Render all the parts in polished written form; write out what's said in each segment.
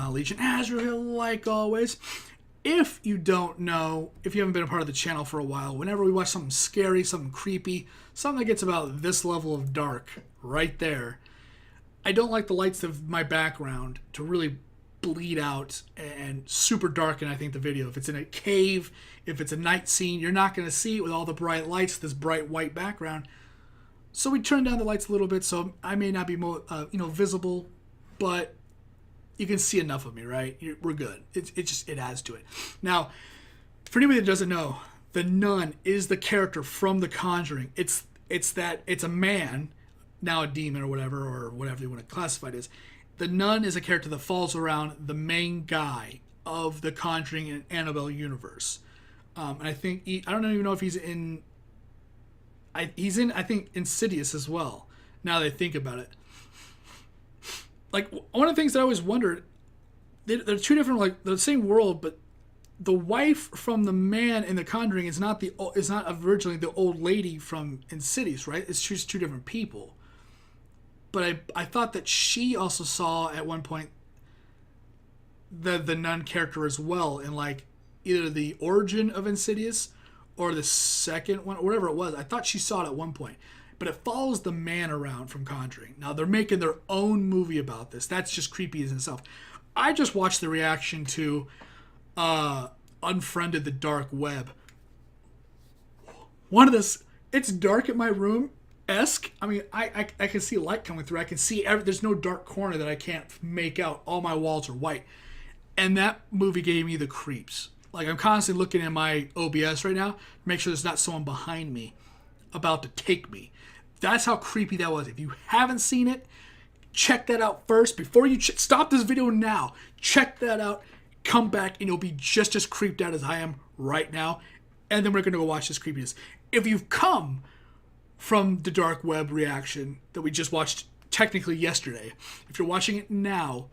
on Legion, as real like always. If you don't know, if you haven't been a part of the channel for a while, whenever we watch something scary, something creepy, something that gets about this level of dark right there, I don't like the lights of my background to really bleed out and super darken, I think, the video. If it's in a cave, if it's a night scene, you're not going to see it with all the bright lights, this bright white background. So we turn down the lights a little bit, so I may not be visible, but you can see enough of me, right? We're good. It adds to it. Now, for anybody that doesn't know, the Nun is the character from The Conjuring. It's a man, now a demon or whatever you want to classify it as. The Nun is a character that falls around the main guy of the Conjuring and Annabelle universe. And I think I don't even know if he's in. He's in, I think, Insidious as well. Now that I think about it, like one of the things that I always wondered, they're two different, like the same world, but the wife from the man in The Conjuring is not originally the old lady from Insidious, right? It's just two different people. But I thought that she also saw at one point the nun character as well in like either the origin of Insidious or the second one, or whatever it was. I thought she saw it at one point. But it follows the man around from Conjuring. Now, they're making their own movie about this. That's just creepy in itself. I just watched the reaction to Unfriended the Dark Web. It's dark in my room. I mean, I can see light coming through. I can see there's no dark corner that I can't make out. All my walls are white. And that movie gave me the creeps. Like, I'm constantly looking at my OBS right now to make sure there's not someone behind me about to take me. That's how creepy that was. If you haven't seen it, check that out first. Before you stop this video now, check that out. Come back and you'll be just as creeped out as I am right now. And then we're going to go watch this creepiness. If you've come from the dark web reaction that we just watched technically yesterday, if you're watching it now,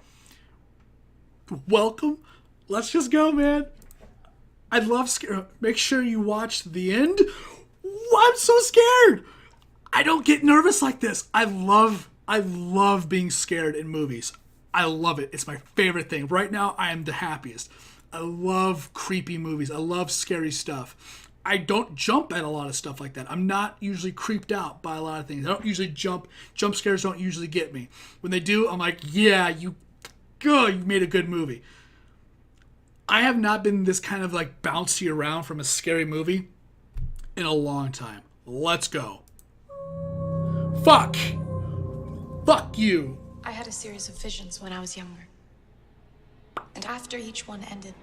welcome. Let's just go, man. I'd love make sure you watch the end. I'm so scared. I don't get nervous like this. I love being scared in movies. I love it. It's my favorite thing. Right now, I am the happiest. I love creepy movies. I love scary stuff. I don't jump at a lot of stuff like that. I'm not usually creeped out by a lot of things. I don't usually jump. Jump scares don't usually get me. When they do, I'm like, yeah, you made a good movie. I have not been this kind of like bouncy around from a scary movie in a long time. Let's go. Fuck you. I had a series of visions when I was younger. And after each one ended,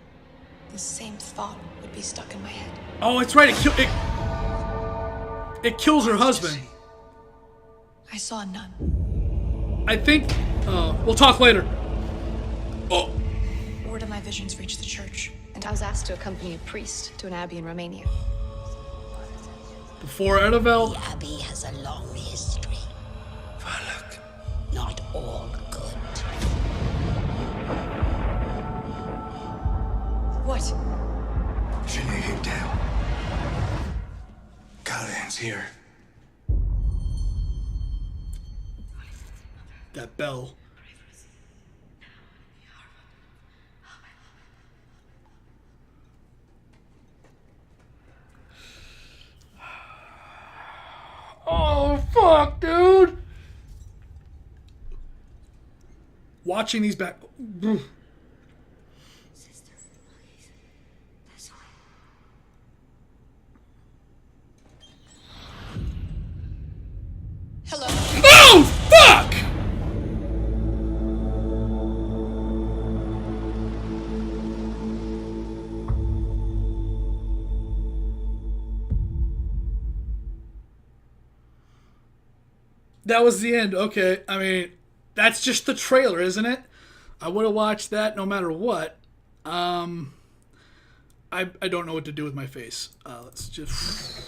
the same thought would be stuck in my head. Oh, it's right. It kills her husband. I saw a nun. I think... we'll talk later. Oh. Word of my visions reached the church, and I was asked to accompany a priest to an abbey in Romania. Before Annabelle. The abbey has a long history. Valak. Not all good. What? She lay him down. Callahan's here. That bell. Oh, fuck, dude. Watching these back... Sister, please. This way. Hello? Oh, fuck! That was the end. Okay, I mean, that's just the trailer, isn't it? I would have watched that no matter what. I don't know what to do with my face. Let's just...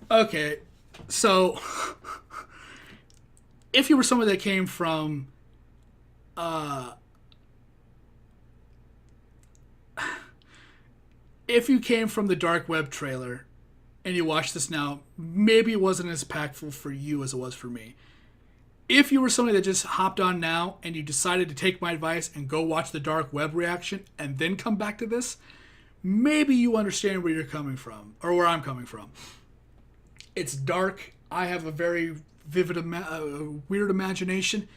Okay, so if you were someone that came from if you came from the dark web trailer and you watch this now, maybe it wasn't as impactful for you as it was for me. If you were somebody that just hopped on now and you decided to take my advice and go watch the dark web reaction and then come back to this, maybe you understand where you're coming from, or where I'm coming from. It's dark. I have a very vivid, weird imagination.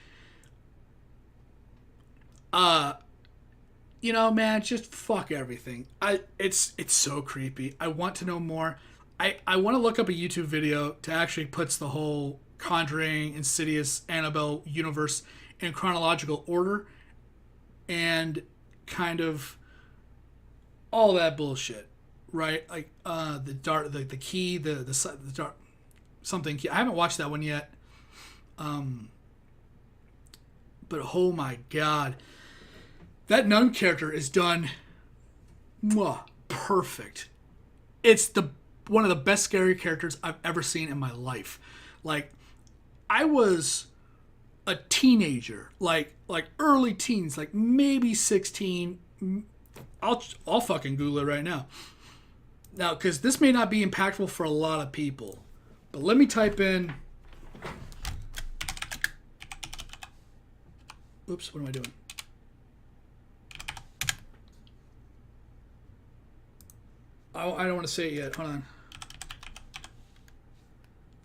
You know, man, just fuck everything. It's so creepy. I want to know more. I want to look up a YouTube video to actually puts the whole Conjuring, Insidious, Annabelle universe in chronological order, and kind of all that bullshit, right? Like the dark, the key, the dark something key. I haven't watched that one yet. But oh my god, that nun character is done perfect. It's one of the best scary characters I've ever seen in my life. Like, I was a teenager, like early teens, like maybe 16. I'll fucking Google it right now. Now, because this may not be impactful for a lot of people, but let me type in. Oops, what am I doing? I don't want to say it yet. Hold on.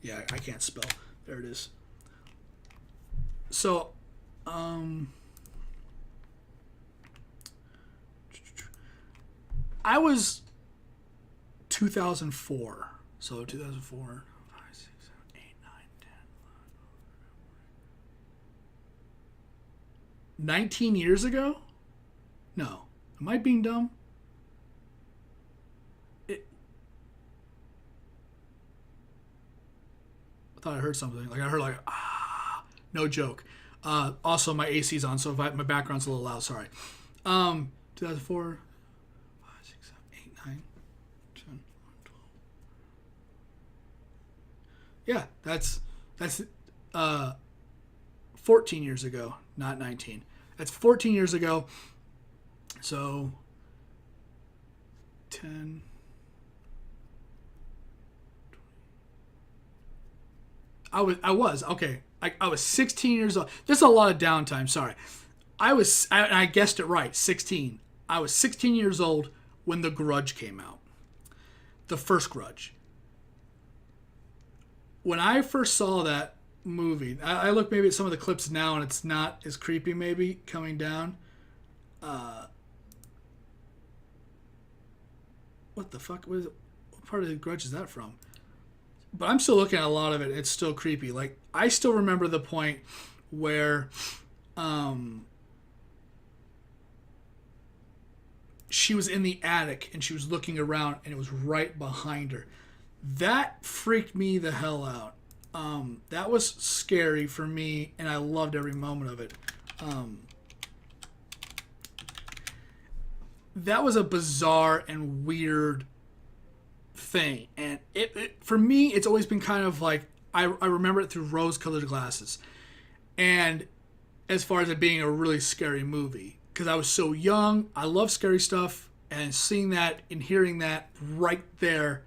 Yeah, I can't spell. There it is. So, I was 2004. So 2004, 5, 6, 7, 8, 9, 10, 19 years ago? No. Am I being dumb? I thought I heard something. Like, I heard, like, no joke. Also, my AC's on, so if my background's a little loud, sorry. 2004, 5, 6, 7, 8, 9, 10, 11, 12. Yeah, that's 14 years ago, not 19. That's 14 years ago. So, 10... I was okay. I was 16 years old. There's a lot of downtime. Sorry, I guessed it right. 16. I was 16 years old when The Grudge came out. The first Grudge. When I first saw that movie, I look maybe at some of the clips now, and it's not as creepy. Maybe coming down. What the fuck was it? What part of The Grudge is that from? But I'm still looking at a lot of it. It's still creepy. Like, I still remember the point where she was in the attic and she was looking around and it was right behind her. That freaked me the hell out. That was scary for me, and I loved every moment of it. That was a bizarre and weird thing, and it for me, it's always been kind of like I remember it through rose-colored glasses, and as far as it being a really scary movie, because I was so young, I love scary stuff, and seeing that and hearing that right there,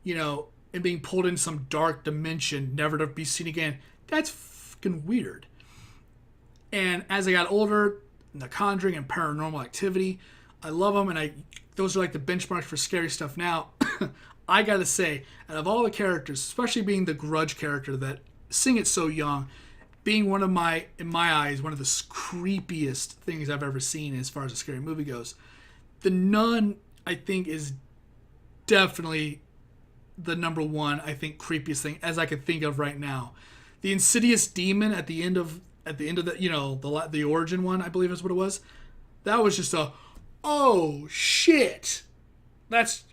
you know, and being pulled into some dark dimension, never to be seen again, that's fucking weird. And as I got older, The Conjuring and Paranormal Activity, I love them, and those are like the benchmarks for scary stuff now. I gotta say, out of all the characters, especially being the Grudge character that seeing it so young, being in my eyes, one of the creepiest things I've ever seen as far as a scary movie goes. The Nun, I think, is definitely the number one, I think, creepiest thing as I could think of right now. The Insidious demon at the end of the, you know, the origin one, I believe is what it was. That was just oh shit. That's,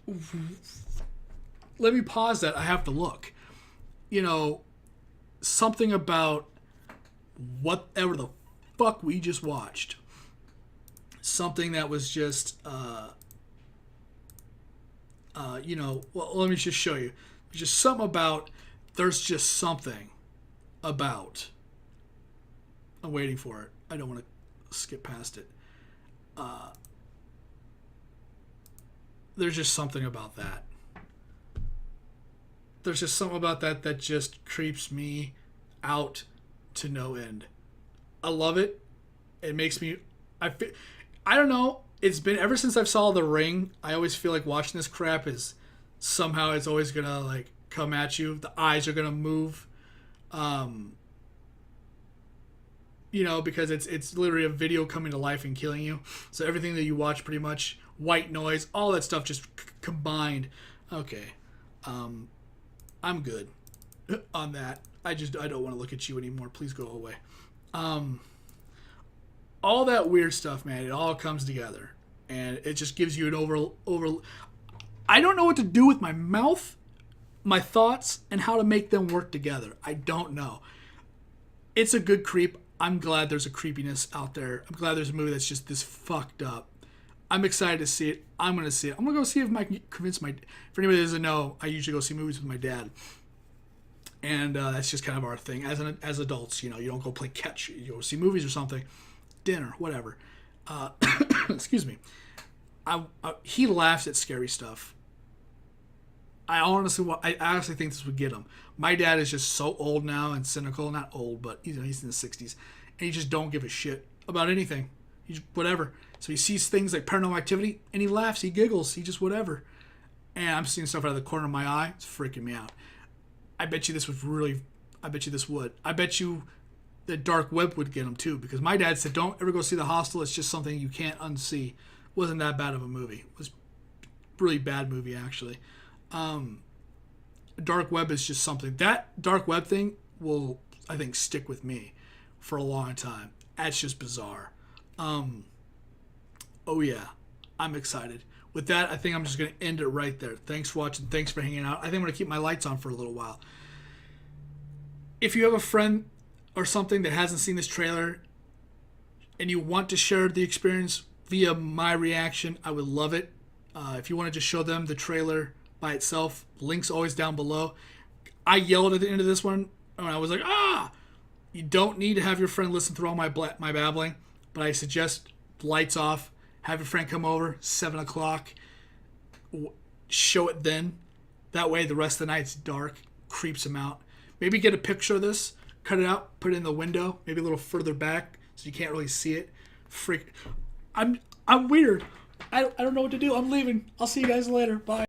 let me pause that. I have to look. You know, something about whatever the fuck we just watched. Something that was just, you know, well, let me just show you. There's just something about, there's just something about, I'm waiting for it. I don't want to skip past it. There's just something about that. There's just something about that just creeps me out to no end. I love it. It makes me... I don't know. It's been ever since I saw The Ring. I always feel like watching this crap is somehow it's always gonna like come at you. The eyes are gonna move. Because it's literally a video coming to life and killing you. So everything that you watch, pretty much white noise, all that stuff just combined. Okay, I'm good on that. I don't want to look at you anymore. Please go away. All that weird stuff, man. It all comes together, and it just gives you an over. I don't know what to do with my mouth, my thoughts, and how to make them work together. I don't know. It's a good creep. I'm glad there's a creepiness out there. I'm glad there's a movie that's just this fucked up. I'm excited to see it. I'm going to see it. I'm going to go see if I can convince my... For anybody that doesn't know, I usually go see movies with my dad. And that's just kind of our thing. As adults, you don't go play catch. You go see movies or something. Dinner, whatever. Excuse me. He laughs at scary stuff. I honestly think this would get him. My dad is just so old now and cynical. Not old, but he's in his 60s. And he just don't give a shit about anything. He's whatever. So he sees things like Paranormal Activity, and he laughs, he giggles, he just whatever. And I'm seeing stuff out of the corner of my eye. It's freaking me out. I bet you this would. I bet you the dark web would get him too, because my dad said, don't ever go see The Hostel. It's just something you can't unsee. Wasn't that bad of a movie. It was a really bad movie, actually. Dark web is just something. That dark web thing will, I think, stick with me for a long time. That's just bizarre. Oh yeah, I'm excited. With that, I think I'm just going to end it right there. Thanks for watching. Thanks for hanging out. I think I'm going to keep my lights on for a little while. If you have a friend or something that hasn't seen this trailer and you want to share the experience via my reaction, I would love it. If you want to just show them the trailer by itself, link's always down below. I yelled at the end of this one and I was like, You don't need to have your friend listen through all my babbling, but I suggest lights off. Have your friend come over, 7 o'clock. Show it then. That way the rest of the night's dark. Creeps them out. Maybe get a picture of this. Cut it out. Put it in the window. Maybe a little further back so you can't really see it. I'm weird. I don't know what to do. I'm leaving. I'll see you guys later. Bye.